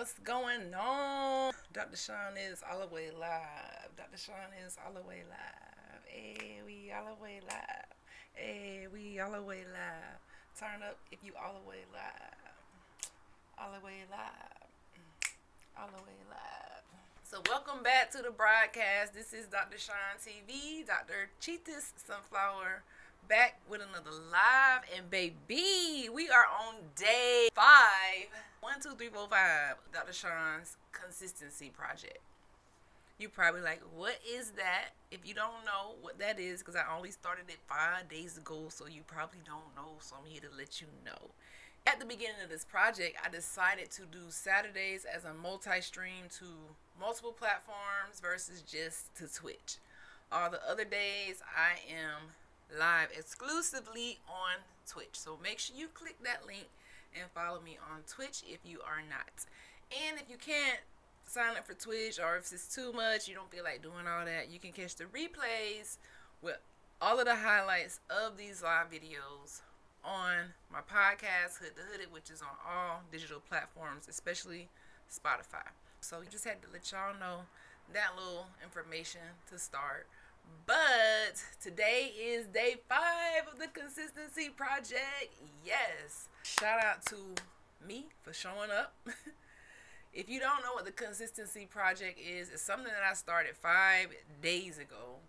What's going on? Dr. Sean is all the way live. Dr. Sean is all the way live. Hey, we all the way live. Hey, we all the way live. Turn up if you all the way live. All the way live. All the way live. So welcome back to the broadcast. This is Dr. Sean TV, Dr. Cheetah's Sunflower, back with another live. And baby, we are on day 5. 1, 2, 3, 4, 5. Dr. Sean's consistency project. You probably like, what is that? If you don't know what that is, because I only started it 5 days ago, so you probably don't know, so I'm here to let you know. At the beginning of this project, I decided to do Saturdays as a multi-stream to multiple platforms versus just to Twitch. All the other days, I am live exclusively on Twitch. So make sure you click that link and follow me on Twitch if you are not. And if you can't sign up for Twitch, or if it's too much, you don't feel like doing all that, you can catch the replays with all of the highlights of these live videos on my podcast, Hood to Hooded, which is on all digital platforms, especially Spotify. So I just had to let y'all know that little information to start. But today is day 5 of the consistency project. Yes. Shout out to me for showing up. If you don't know what the consistency project is, it's something that I started 5 days ago.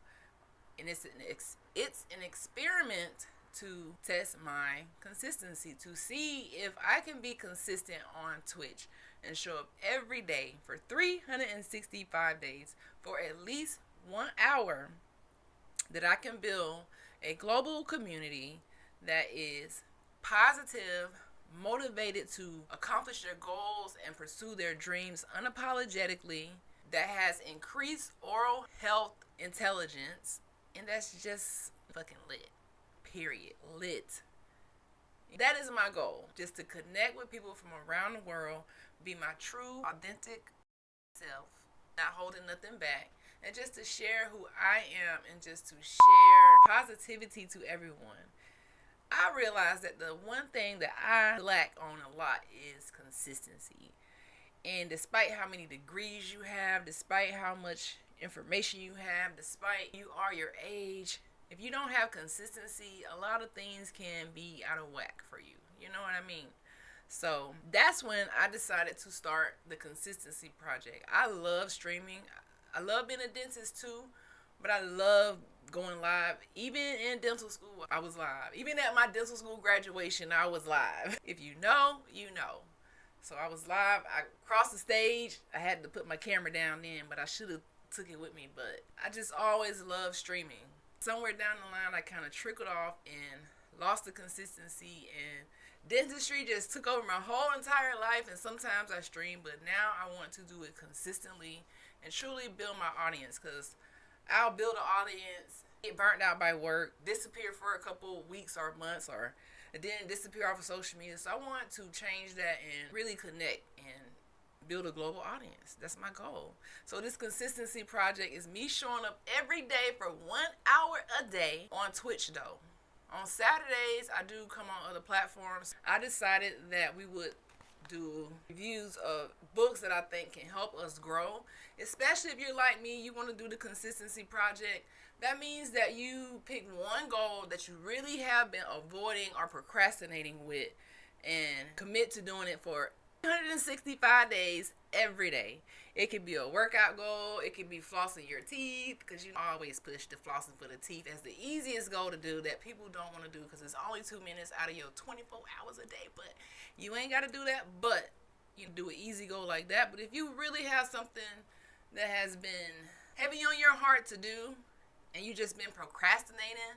And it's an experiment to test my consistency, to see if I can be consistent on Twitch and show up every day for 365 days for at least 1 hour, that I can build a global community that is positive, motivated to accomplish their goals and pursue their dreams unapologetically, that has increased oral health intelligence, and that's just fucking lit. Period. Lit. That is my goal. Just to connect with people from around the world, be my true, authentic self, not holding nothing back, and just to share who I am and just to share positivity to everyone. I realize that the one thing that I lack on a lot is consistency. And despite how many degrees you have, despite how much information you have, despite you are your age, if you don't have consistency, a lot of things can be out of whack for you. You know what I mean? So that's when I decided to start the consistency project. I love streaming. I love being a dentist too, but I love going live. Even in dental school, I was live. Even at my dental school graduation, I was live. If you know, you know. So I was live. I crossed the stage. I had to put my camera down then, but I should have took it with me. But I just always loved streaming. Somewhere down the line, I kind of trickled off and lost the consistency, and dentistry just took over my whole entire life. And sometimes I stream, but now I want to do it consistently and truly build my audience, because I'll build an audience, get burnt out by work, disappear for a couple weeks or months, or then disappear off of social media. So I want to change that and really connect and build a global audience. That's my goal. So this consistency project is me showing up every day for 1 hour a day on Twitch though. On Saturdays, I do come on other platforms. I decided that we would do reviews of books that I think can help us grow. Especially if you're like me, you want to do the consistency project. That means that you pick one goal that you really have been avoiding or procrastinating with, and commit to doing it for 365 days every day. It could be a workout goal. It could be flossing your teeth, because you always push the flossing for the teeth as the easiest goal to do that people don't want to do, because it's only 2 minutes out of your 24 hours a day. But you ain't got to do that. But you can do an easy goal like that. But if you really have something that has been heavy on your heart to do, and you just been procrastinating,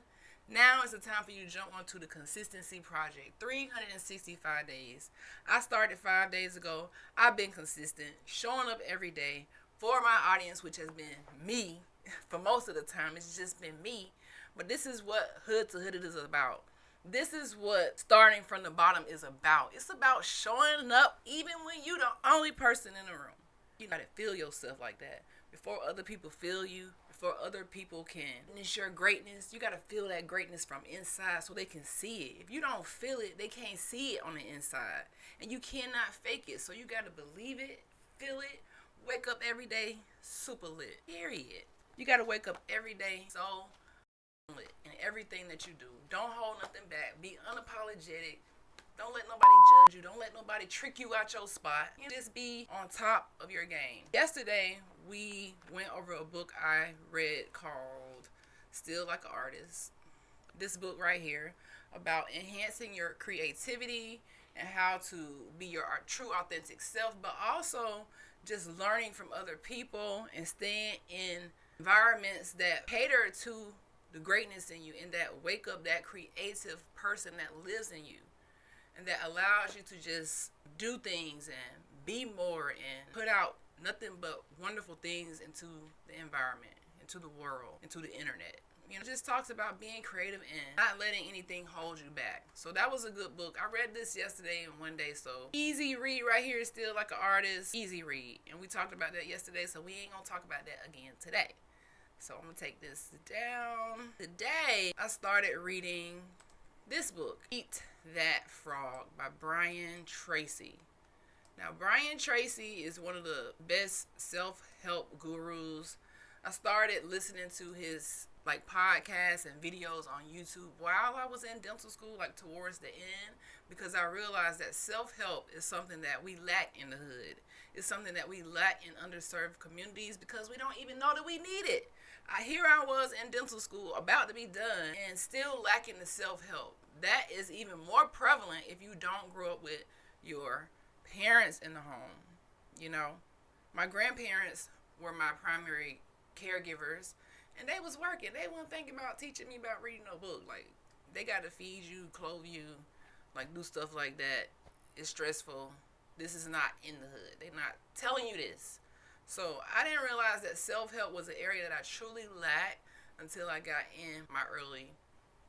now is the time for you to jump onto the consistency project. 365 days. I started 5 days ago. I've been consistent, showing up every day for my audience, which has been me for most of the time. It's just been me. But this is what Hood to Hooded is about. This is what starting from the bottom is about. It's about showing up even when you're the only person in the room. You gotta feel yourself like that. Before other people feel you, for other people can witness your greatness, you got to feel that greatness from inside so they can see it. If you don't feel it, they can't see it on the inside. And you cannot fake it. So you got to believe it, feel it, wake up every day super lit. Period. You got to wake up every day so lit in everything that you do. Don't hold nothing back. Be unapologetic. Don't let nobody judge you. Don't let nobody trick you out your spot. You just be on top of your game. Yesterday, we went over a book I read called Still Like an Artist. This book right here about enhancing your creativity and how to be your true authentic self, but also just learning from other people and staying in environments that cater to the greatness in you and that wake up that creative person that lives in you. And that allows you to just do things and be more and put out nothing but wonderful things into the environment, into the world, into the internet. You know, just talks about being creative and not letting anything hold you back. So that was a good book. I read this yesterday in one day. So easy read right here. Still Like an Artist. Easy read. And we talked about that yesterday. So we ain't going to talk about that again today. So I'm going to take this down. Today, I started reading this book, Eat That Frog by Brian Tracy. Now, Brian Tracy is one of the best self-help gurus. I started listening to his podcasts and videos on YouTube while I was in dental school, towards the end, because I realized that self-help is something that we lack in the hood. It's something that we lack in underserved communities because we don't even know that we need it. Here I was in dental school about to be done and still lacking the self-help. That is even more prevalent if you don't grow up with your parents in the home. You know, my grandparents were my primary caregivers, and they was working. They weren't thinking about teaching me about reading no book. They got to feed you, clothe you, do stuff like that. It's stressful. This is not in the hood. They're not telling you this. So I didn't realize that self-help was an area that I truly lacked until I got in my early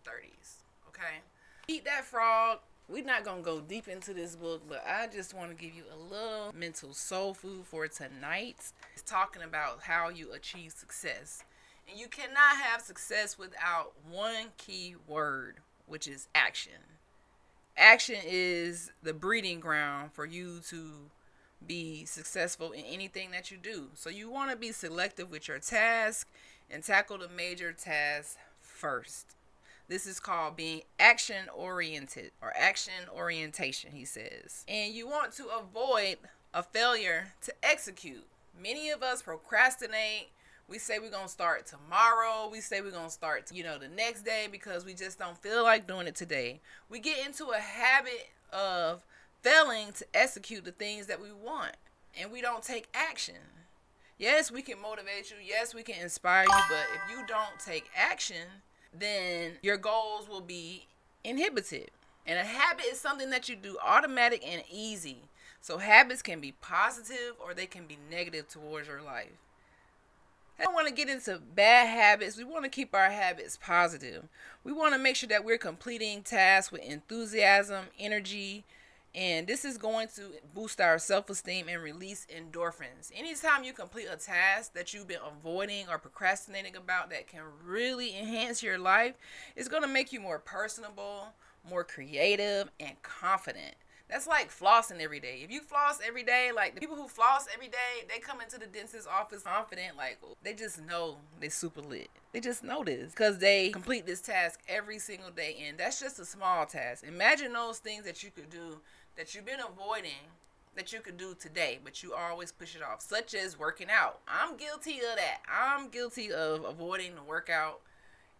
30s. Okay? Eat That Frog. We're not going to go deep into this book, but I just want to give you a little mental soul food for tonight. It's talking about how you achieve success. And you cannot have success without one key word, which is action. Action is the breeding ground for you to be successful in anything that you do. So you want to be selective with your task and tackle the major tasks first. This is called being action oriented or action orientation, he says. And you want to avoid a failure to execute. Many of us procrastinate. We say we're going to start tomorrow. We say we're going to start, the next day because we just don't feel like doing it today. We get into a habit of failing to execute the things that we want, and we don't take action. Yes, we can motivate you. Yes, we can inspire you, but if you don't take action, then your goals will be inhibited. And a habit is something that you do automatic and easy. So habits can be positive or they can be negative towards your life. I don't want to get into bad habits. We want to keep our habits positive. We want to make sure that we're completing tasks with enthusiasm, energy, and this is going to boost our self-esteem and release endorphins. Anytime you complete a task that you've been avoiding or procrastinating about that can really enhance your life, it's going to make you more personable, more creative, and confident. That's like flossing every day. If you floss every day, the people who floss every day, they come into the dentist's office confident, they just know they super lit. They just know this because they complete this task every single day, and that's just a small task. Imagine those things that you could do that you've been avoiding that you could do today, but you always push it off, such as working out. I'm guilty of that. I'm guilty of avoiding the workout.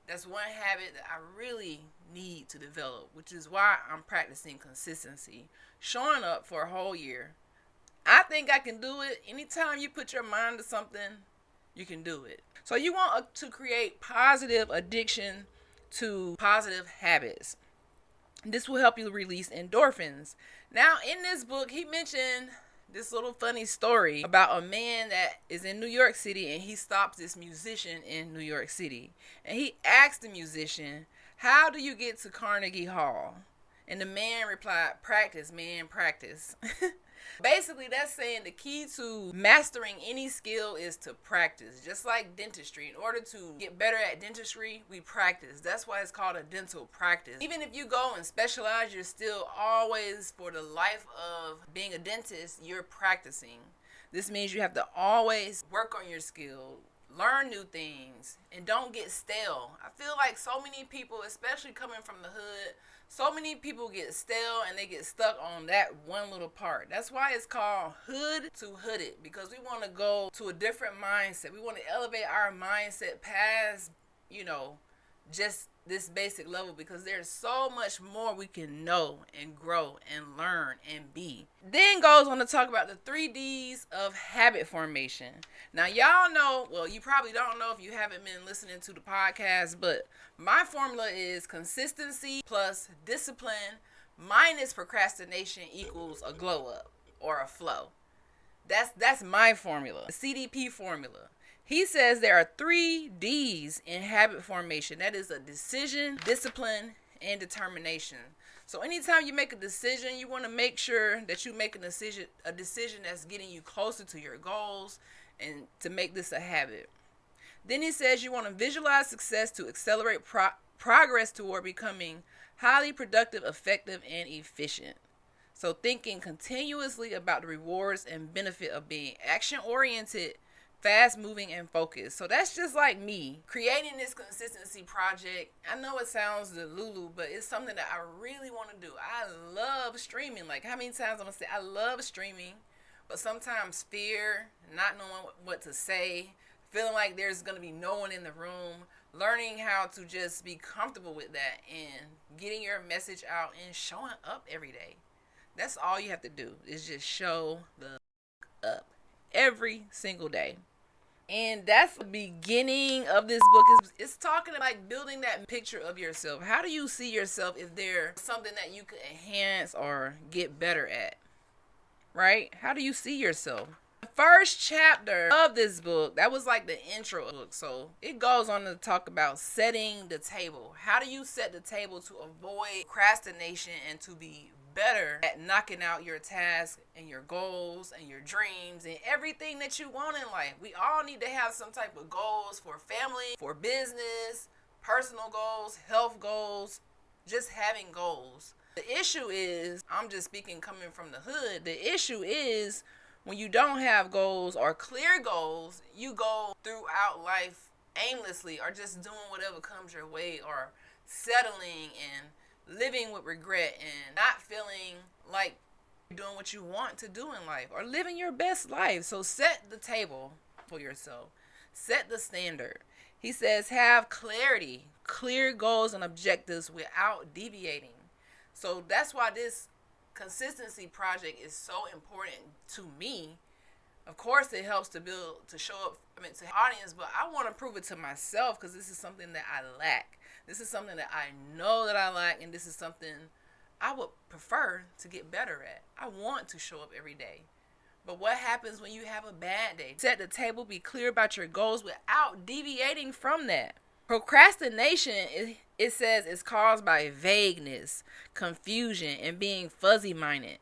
That's one habit that I really need to develop, which is why I'm practicing consistency, showing up for a whole year. I think I can do it. Anytime you put your mind to something, you can do it. So you want to create positive addiction to positive habits. This will help you release endorphins. Now, in this book, he mentioned this little funny story about a man that is in New York City, and he stops this musician in New York City. And he asked the musician, "How do you get to Carnegie Hall?" And the man replied, "Practice, man, practice." Basically, that's saying the key to mastering any skill is to practice. Just like dentistry. In order to get better at dentistry, we practice. That's why it's called a dental practice. Even if you go and specialize, you're still always, for the life of being a dentist, you're practicing. This means you have to always work on your skill, learn new things, and don't get stale. I feel like so many people, especially coming from the hood, so many people get stale and they get stuck on that one little part. That's why it's called hood to hooded, because we want to go to a different mindset. We want to elevate our mindset past, just this basic level, because there's so much more we can know and grow and learn and be. Then goes on to talk about the 3Ds of habit formation. Now, y'all know, well, you probably don't know if you haven't been listening to the podcast, but my formula is consistency plus discipline minus procrastination equals a glow up or a flow. That's my formula, the CDP formula. He says there are 3 D's in habit formation. That is a decision, discipline, and determination. So anytime you make a decision, you want to make sure that you make a decision that's getting you closer to your goals and to make this a habit. Then he says you want to visualize success to accelerate progress toward becoming highly productive, effective, and efficient. So thinking continuously about the rewards and benefit of being action-oriented, fast-moving, and focused. So that's just like me creating this consistency project. I know it sounds delulu, but it's something that I really want to do. I love streaming. Like, how many times I'm going to say I love streaming, but sometimes fear, not knowing what to say, feeling like there's going to be no one in the room, learning how to just be comfortable with that and getting your message out and showing up every day. That's all you have to do, is just show the up every single day. And that's the beginning of this book. It's talking about like building that picture of yourself. How do you see yourself if there's something that you could enhance or get better at? Right? How do you see yourself? The first chapter of this book, that was like the intro book. So it goes on to talk about setting the table. How do you set the table to avoid procrastination and to be better at knocking out your tasks and your goals and your dreams and everything that you want in life? We all need to have some type of goals for family, for business, personal goals, health goals, just having goals. The issue is, I'm just speaking coming from the hood, the issue is when you don't have goals or clear goals, you go throughout life aimlessly or just doing whatever comes your way or settling and living with regret and not feeling like you're doing what you want to do in life or living your best life. So set the table for yourself. Set the standard. He says have clarity, clear goals and objectives without deviating. So that's why this consistency project is so important to me. Of course, it helps to show up, to the audience, but I want to prove it to myself because this is something that I lack. This is something that I know that I lack, and this is something I would prefer to get better at. I want to show up every day. But what happens when you have a bad day? Set the table, be clear about your goals without deviating from that. Procrastination, it says, is caused by vagueness, confusion, and being fuzzy-minded.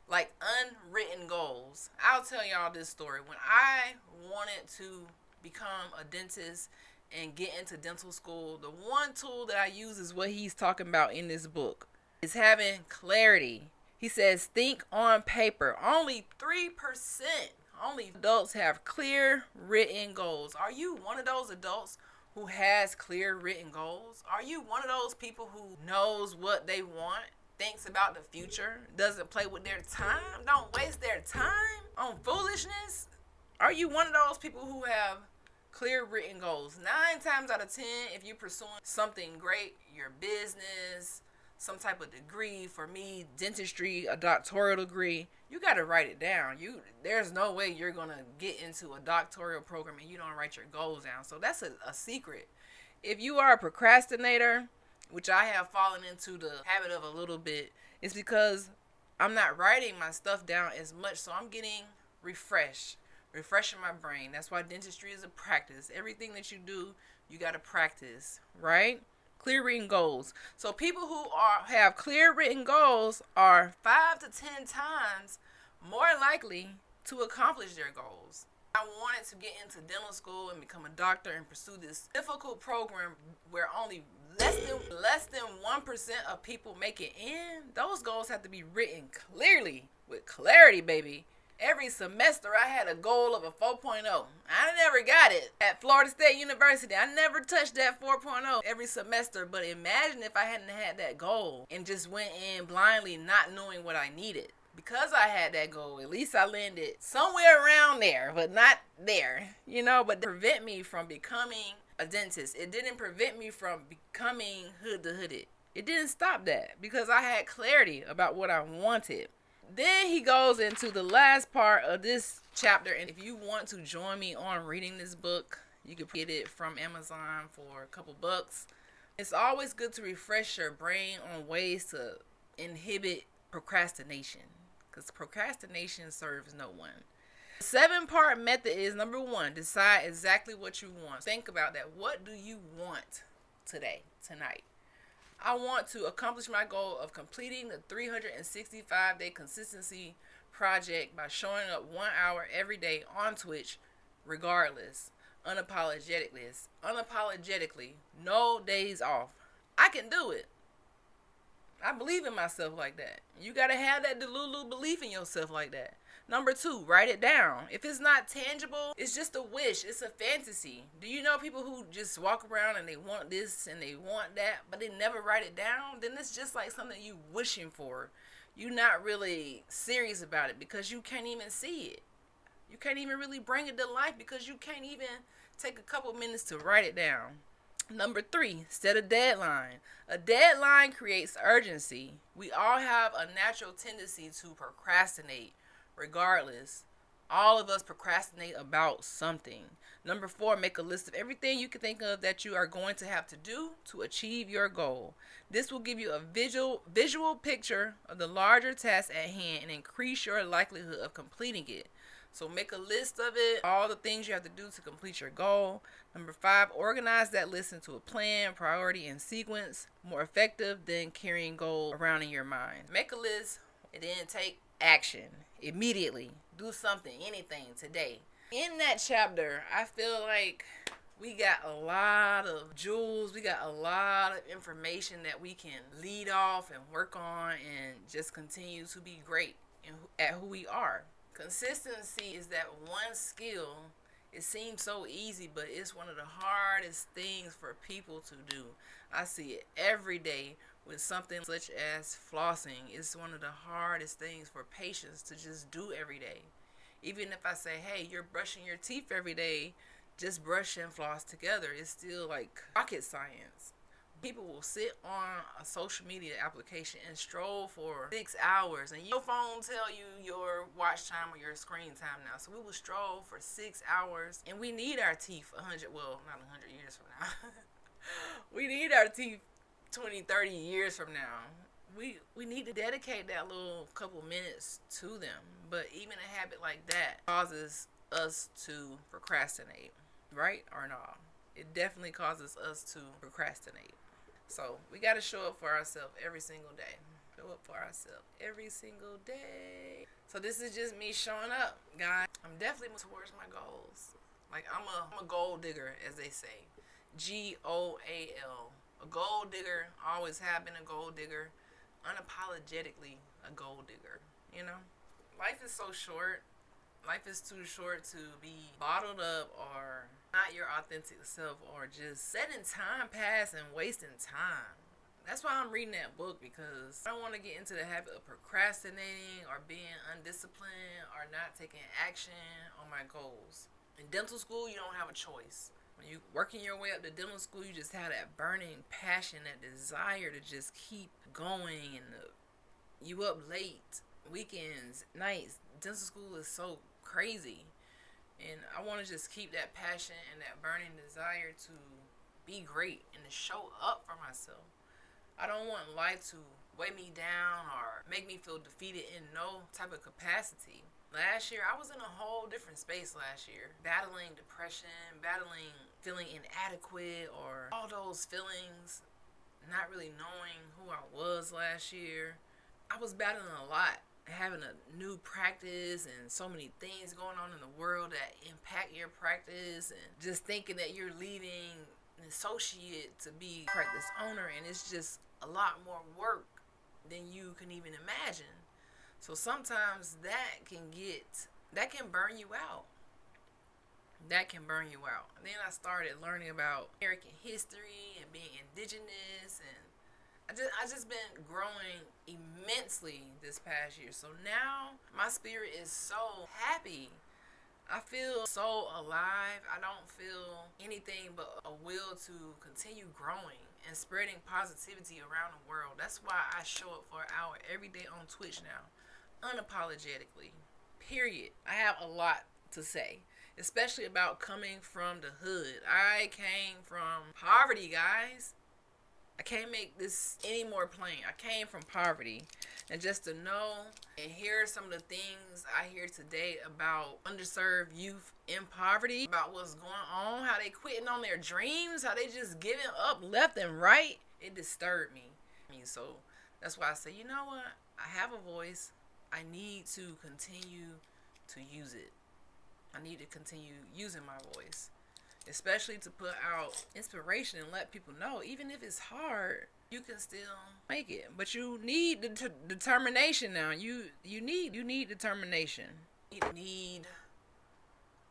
Like unwritten goals. I'll tell y'all this story. When I wanted to become a dentist and get into dental school, the one tool that I use is what he's talking about in this book. Is having clarity. He says, think on paper. Only 3%, only adults have clear written goals. Are you one of those adults who has clear written goals? Are you one of those people who knows what they want, thinks about the future, doesn't play with their time, don't waste their time on foolishness? Are you one of those people who have clear written goals? 9 times out of 10, if you're pursuing something great, your business, some type of degree, for me, dentistry, a doctoral degree, you got to write it down. There's no way you're going to get into a doctoral program and you don't write your goals down. So that's a secret. If you are a procrastinator, which I have fallen into the habit of a little bit, it's because I'm not writing my stuff down as much. So I'm getting refreshing my brain. That's why dentistry is a practice. Everything that you do, you got to practice, right? Clear written goals. So people who have clear written goals are 5 to 10 times more likely to accomplish their goals. I wanted to get into dental school and become a doctor and pursue this difficult program where only less than 1% of people make it in. Those goals have to be written clearly, with clarity, baby. Every semester I had a goal of a 4.0. I never got it. At Florida State University, I never touched that 4.0 every semester. But imagine if I hadn't had that goal and just went in blindly not knowing what I needed. Because I had that goal, at least I landed somewhere around there, but not there, but prevent me from becoming a dentist. It didn't prevent me from becoming hood to hooded. It didn't stop that because I had clarity about what I wanted. Then he goes into the last part of this chapter, and if you want to join me on reading this book, you can get it from Amazon for a couple bucks. It's always good to refresh your brain on ways to inhibit procrastination, because procrastination serves no one. The 7-part method is: number 1, decide exactly what you want. Think about that. What do you want tonight? I want to accomplish my goal of completing the 365-day consistency project by showing up 1 hour every day on Twitch, regardless, unapologetically, no days off. I can do it. I believe in myself like that. You got to have that delulu belief in yourself like that. Number 2, write it down. If it's not tangible, it's just a wish. It's a fantasy. Do you know people who just walk around and they want this and they want that, but they never write it down? Then it's just like something you wishing for. You're not really serious about it because you can't even see it. You can't even really bring it to life because you can't even take a couple minutes to write it down. Number 3, set a deadline. A deadline creates urgency. We all have a natural tendency to procrastinate. Regardless, all of us procrastinate about something. Number 4, make a list of everything you can think of that you are going to have to do to achieve your goal. This will give you a visual picture of the larger task at hand and increase your likelihood of completing it. So make a list of it, all the things you have to do to complete your goal. Number 5, organize that list into a plan, priority, and sequence. More effective than carrying goals around in your mind. Make a list and then take action immediately. Do something, anything today. In that chapter, I feel like we got a lot of jewels. We got a lot of information that we can lead off and work on and just continue to be great at who we are. Consistency is that one skill. It seems so easy, but it's one of the hardest things for people to do. I see it every day with something such as flossing. It's one of the hardest things for patients to just do every day. Even if I say, hey, you're brushing your teeth every day, just brush and floss together. It's still like rocket science. People will sit on a social media application and stroll for 6 hours, and your phone tell you your watch time or your screen time now. So we will stroll for 6 hours, and we need our teeth not 100 years from now. We need our teeth 20, 30 years from now. We need to dedicate that little couple minutes to them. But even a habit like that causes us to procrastinate, right or not? It definitely causes us to procrastinate. So we got to show up for ourselves every single day. Show up for ourselves every single day. So this is just me showing up, guys. I'm definitely moving towards my goals. Like I'm a gold digger, as they say. GOAL. A gold digger. Always have been a gold digger. Unapologetically a gold digger. Life is so short. Life is too short to be bottled up or not your authentic self or just letting time pass and wasting time. That's why I'm reading that book, because I don't want to get into the habit of procrastinating or being undisciplined or not taking action on my goals. In dental school, you don't have a choice. When you're working your way up to dental school, you just have that burning passion, that desire to just keep going, and you up late, weekends, nights. Dental school is so crazy, and I want to just keep that passion and that burning desire to be great and to show up for myself. I don't want life to weigh me down or make me feel defeated in no type of capacity. Last year, I was in a whole different space last year, battling depression, battling feeling inadequate, or all those feelings, not really knowing who I was last year. I was battling a lot. having a new practice and so many things going on in the world that impact your practice, and just thinking that you're leaving an associate to be practice owner, and it's just a lot more work than you can even imagine. So sometimes that can burn you out. That can burn you out. And then I started learning about American history and being indigenous, and I just been growing immensely this past year. So now my spirit is so happy. I feel so alive. I don't feel anything but a will to continue growing and spreading positivity around the world. That's why I show up for an hour every day on Twitch now, unapologetically. Period. I have a lot to say, especially about coming from the hood. I came from poverty, guys. I can't make this any more plain. I came from poverty. And just to know and hear some of the things I hear today about underserved youth in poverty, about what's going on, how they quitting on their dreams, how they just giving up left and right, it disturbed me. So that's why I say, you know what? I have a voice. I need to continue to use it. I need to continue using my voice, especially to put out inspiration and let people know, even if it's hard, you can still make it. But you need determination now. You need determination. You need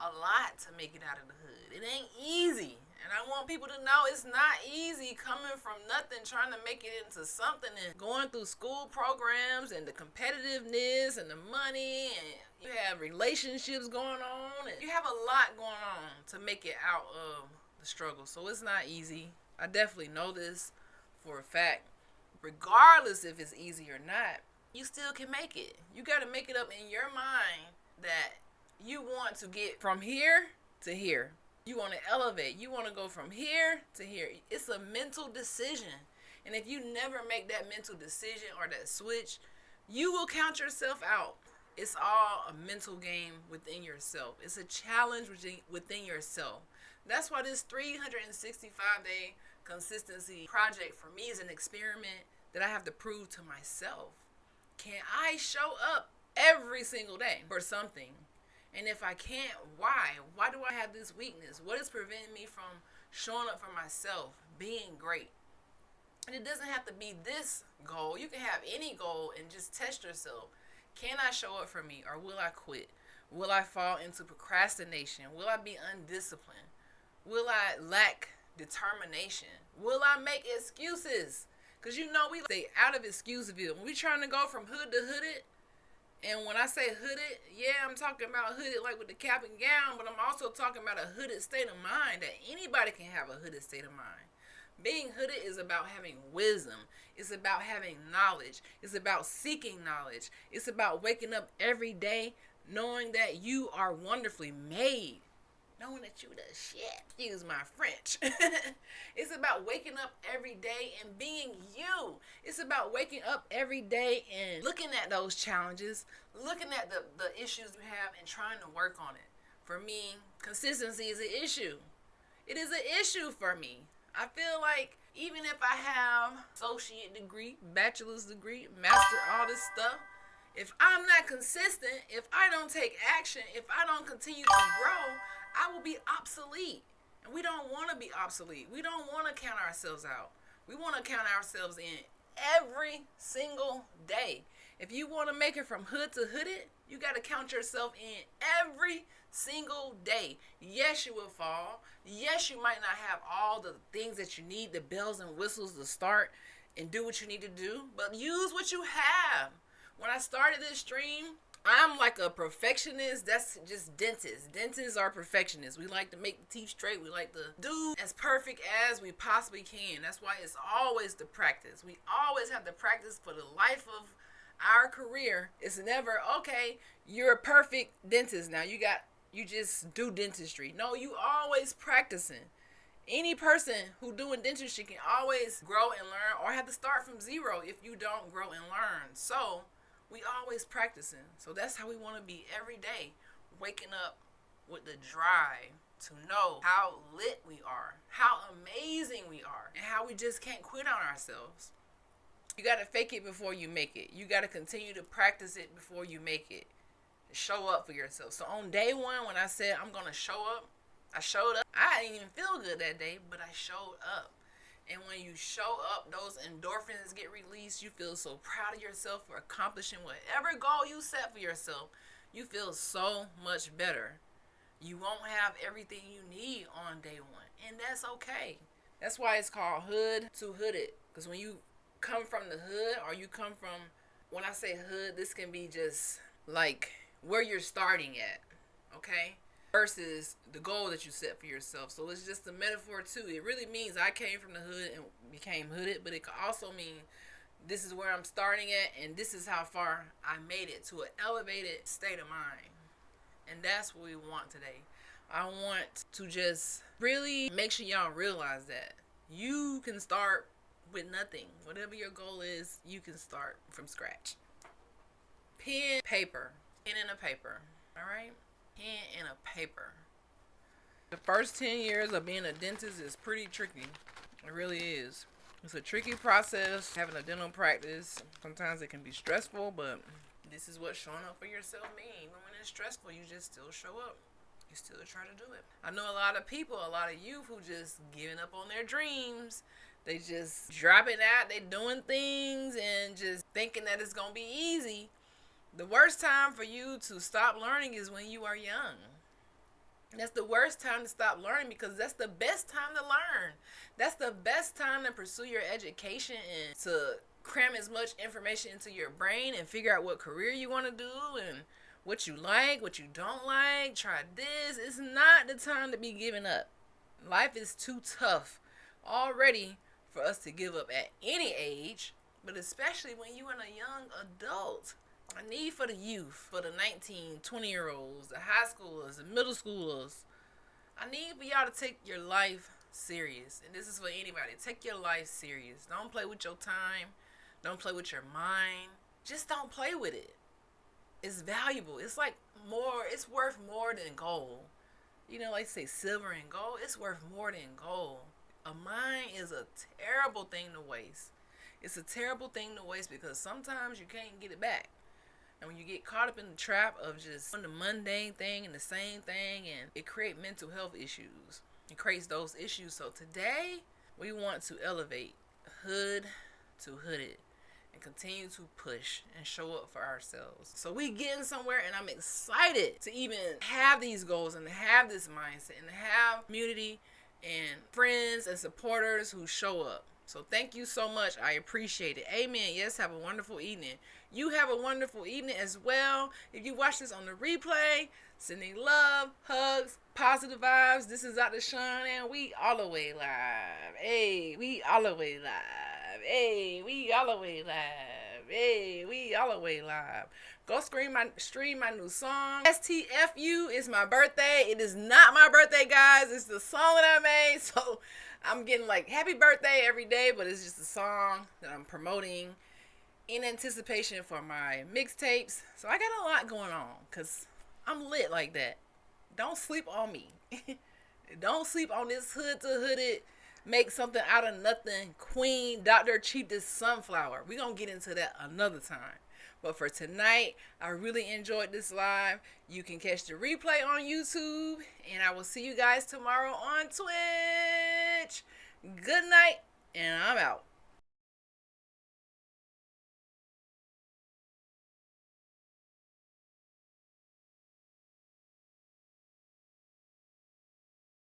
a lot to make it out of the hood. It ain't easy. And I want people to know it's not easy coming from nothing, trying to make it into something, and going through school programs and the competitiveness and the money, and you have relationships going on, and you have a lot going on to make it out of the struggle. So it's not easy. I definitely know this for a fact. Regardless if it's easy or not, you still can make it. You got to make it up in your mind that you want to get from here to here. You want to elevate. You want to go from here to here. It's a mental decision. And if you never make that mental decision or that switch, you will count yourself out. It's all a mental game within yourself. It's a challenge within yourself. That's why this 365-day consistency project for me is an experiment that I have to prove to myself. Can I show up every single day for something? And if I can't, why? Why do I have this weakness? What is preventing me from showing up for myself, being great? And it doesn't have to be this goal. You can have any goal and just test yourself. Can I show up for me, or will I quit? Will I fall into procrastination? Will I be undisciplined? Will I lack determination? Will I make excuses? Because you know we stay out of excuseville. When we trying to go from hood to hooded, and when I say hooded, yeah, I'm talking about hooded like with the cap and gown, but I'm also talking about a hooded state of mind, that anybody can have a hooded state of mind. Being hooded is about having wisdom. It's about having knowledge. It's about seeking knowledge. It's about waking up every day knowing that you are wonderfully made. Knowing that you the shit. Excuse my French. It's about waking up every day and being you. It's about waking up every day and looking at those challenges, looking at the issues we have and trying to work on it. For me, consistency is an issue. It is an issue for me. I feel like even if I have associate degree, bachelor's degree, master, all this stuff, if I'm not consistent, if I don't take action, if I don't continue to grow, I will be obsolete. And we don't want to be obsolete. We don't want to count ourselves out. We want to count ourselves in every single day. If you want to make it from hood to hooded, you got to count yourself in every single day. Yes, you will fall. Yes, you might not have all the things that you need, the bells and whistles to start and do what you need to do, but use what you have. When I started this stream, I'm like a perfectionist. That's just dentists. Dentists are perfectionists. We like to make the teeth straight. We like to do as perfect as we possibly can. That's why it's always the practice. We always have to practice for the life of our career. It's never, okay, you're a perfect dentist now. You just do dentistry. No, you always practicing. Any person who doing dentistry can always grow and learn, or have to start from zero if you don't grow and learn. So we always practicing. So that's how we want to be every day, waking up with the drive to know how lit we are, how amazing we are, and how we just can't quit on ourselves. You got to fake it before you make it. You got to continue to practice it before you make it. Show up for yourself. So on day one, when I said I'm going to show up, I showed up. I didn't even feel good that day, but I showed up. And when you show up, those endorphins get released. You feel so proud of yourself for accomplishing whatever goal you set for yourself. You feel so much better. You won't have everything you need on day one. And that's okay. That's why it's called hood to hooded. Because when you come from the hood, or you come from, when I say hood, this can be just like where you're starting at. Okay? Versus the goal that you set for yourself. So it's just a metaphor too. It really means I came from the hood and became hooded, but it could also mean this is where I'm starting at, and this is how far I made it to an elevated state of mind. And that's what we want today. I want to just really make sure y'all realize that you can start with nothing. Whatever your goal is, you can start from scratch. Pen, paper. Pen and a paper. All right? Pen and a paper. The first 10 years of being a dentist is pretty tricky. It really is. It's a tricky process, having a dental practice. Sometimes it can be stressful, but this is what showing up for yourself means. Even when it's stressful, you just still show up. You still try to do it. I know a lot of people, a lot of youth who just giving up on their dreams. They just dropping out. They doing things and just thinking that it's going to be easy. The worst time for you to stop learning is when you are young. That's the worst time to stop learning, because that's the best time to learn. That's the best time to pursue your education and to cram as much information into your brain and figure out what career you want to do and what you like, what you don't like. Try this. It's not the time to be giving up. Life is too tough already for us to give up at any age, but especially when you're a young adult. I need for the youth, for the 19, 20-year-olds, the high schoolers, the middle schoolers. I need for y'all to take your life serious. And this is for anybody. Take your life serious. Don't play with your time. Don't play with your mind. Just don't play with it. It's valuable. It's like more, it's worth more than gold. You know, like say silver and gold, it's worth more than gold. A mind is a terrible thing to waste. It's a terrible thing to waste because sometimes you can't get it back. And when you get caught up in the trap of just doing the mundane thing and the same thing, and it creates mental health issues. It creates those issues. So today, we want to elevate hood to hooded and continue to push and show up for ourselves. So we getting somewhere, and I'm excited to even have these goals and to have this mindset and to have community and friends and supporters who show up. So thank you so much. I appreciate it. Amen. Yes, have a wonderful evening. You have a wonderful evening as well. If you watch this on the replay, sending love, hugs, positive vibes. This is Dr. Sean, and we all the way live. Hey, we all the way live. Hey, we all the way live. Hey, we all the way live. Go stream my new song. STFU is my birthday. It is not my birthday, guys. It's the song that I made. So I'm getting like happy birthday every day, but it's just a song that I'm promoting in anticipation for my mixtapes. So I got a lot going on because I'm lit like that. Don't sleep on me. Don't sleep on this hood to hooded, make something out of nothing, queen, Dr. Cheapest sunflower. We're going to get into that another time. But for tonight, I really enjoyed this live. You can catch the replay on YouTube, and I will see you guys tomorrow on Twitch. Good night, and I'm out.